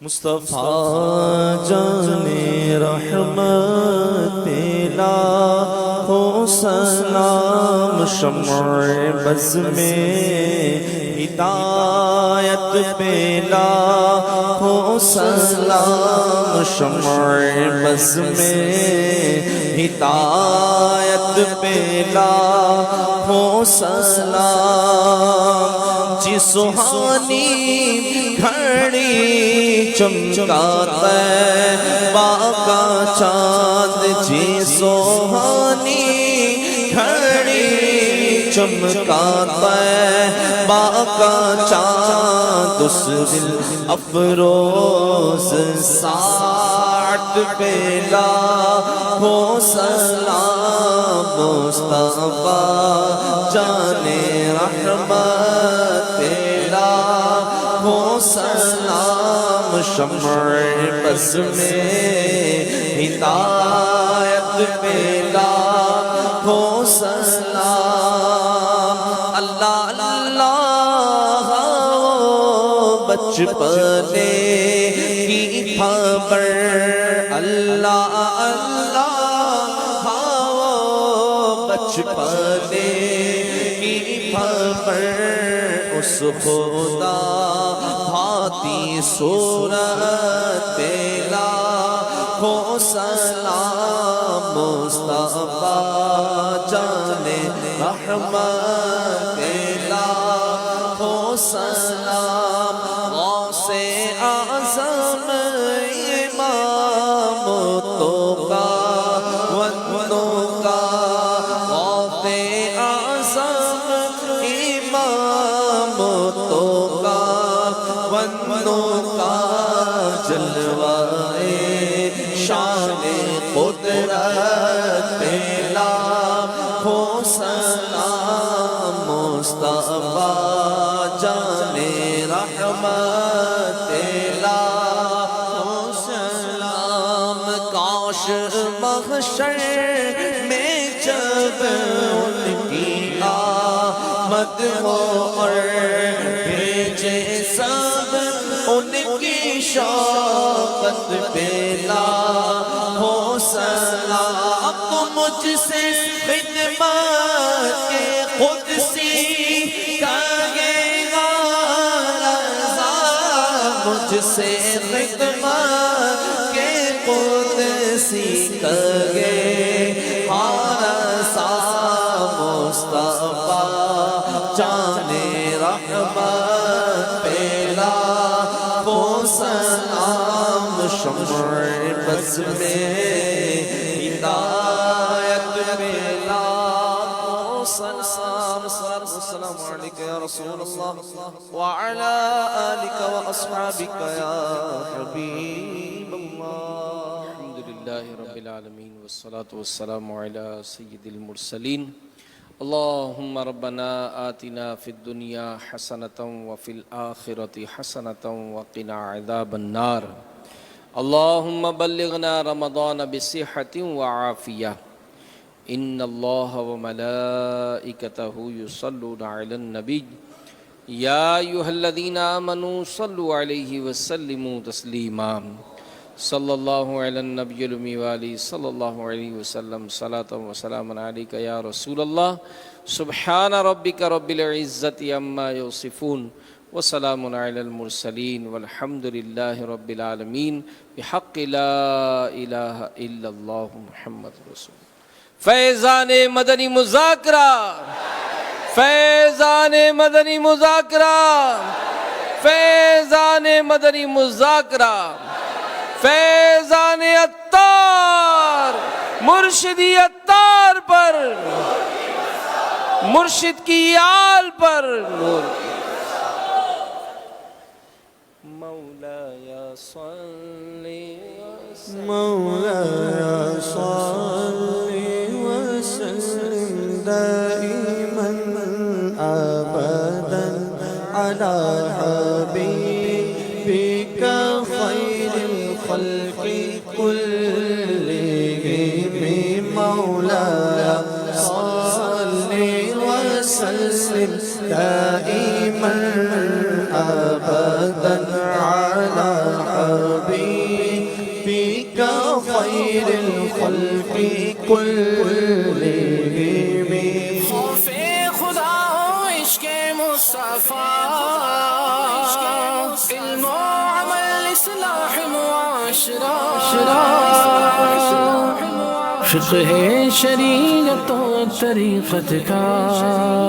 مصطفیٰ جان رحمت لاکھوں سلام، شمع بز میں ہدایت پہ لاکھوں سلام، شمع بز میں ہدایت پہ لاکھوں سلام، جی سہانی گھڑی چمکاتا ہے باقا چاند، جی سہانی گھڑی چمکاتا ہے باقا چاند، اس دل افروز ساٹھ پہ لاکھوں سلام، مصطفیٰ جان رحمت لاکھوں سلام، شمع بز میں ہدایت پہ لاکھوں سلام، اللہ اللہ بچپنے کی خبر، اللہ اللہ بچپنے کی خبر، اس خدا بھاتی صورت لاکھوں سلام، مصطفیٰ جان رحمت لاکھوں سلام، غوث اعظم امام تو کا وندوں کا، غوث اعظم امام تو کا وندوں کا، جلوائے شان قدرت پہ لاکھوں سلام، مصطفیٰ جان رحمت لاکھوں سلام، کاش محشر میں جب ان کی آمد ہو اور بھیجے سب ان کی شوقت پہ لاکھوں سلام، تو مجھ سے خدمت کے قدسی کہے گا رضا، مجھ سے خدمت کے قدسی کہے گا رضا، مصطفیٰ جان رحمت پہ لاکھوں سلام، شمع بز میں ہدایت پہ لاکھوں سلام، السلام علیکم یا رسول اللہ وعلی آلک و اصحابک یا حبیب اللہ۔ الحمدللہ رب العالمین والصلاة والسلام علی سید المرسلین، اللہم ربنا آتنا فی الدنیا حسنة وفی الآخرة حسنة وقنا عذاب النار، اللہم بلغنا رمضان بصحة وعافیہ، ان اللہ وملائکتہ یصلون علی النبی یا ایہا الذین آمنوا صلوا علیہ وسلموا تسلیما، صلی اللہ علی النبی الأمی وآلہ صلی اللہ علیہ وسلم، صلاۃ و سلام علیک یا رسول اللہ، سبحان ربک رب العزت عما یصفون وسلام علی المرسلین والحمد للہ رب العالمین، بحق لا الہ الا اللہ محمد رسول اللہ۔ فیضان مدنی مذاکرہ، فیضان مدنی مذاکرہ، فیضان مدنی مذاکرہ، فیضان عطار، مرشدی عطار پر، مرشد کی آل پر، مولایا صلی مولایا صلی وسلم دائما ابدا علی حبیبک خیر الخلق كلهم، مولایا صلی وسلم دائما ابدا على كخير الخلق كلهم خوف خدا و عشق مصطفیٰ علم و عمل اصلاح معاشرہ فقہ شریعت و طریقت کا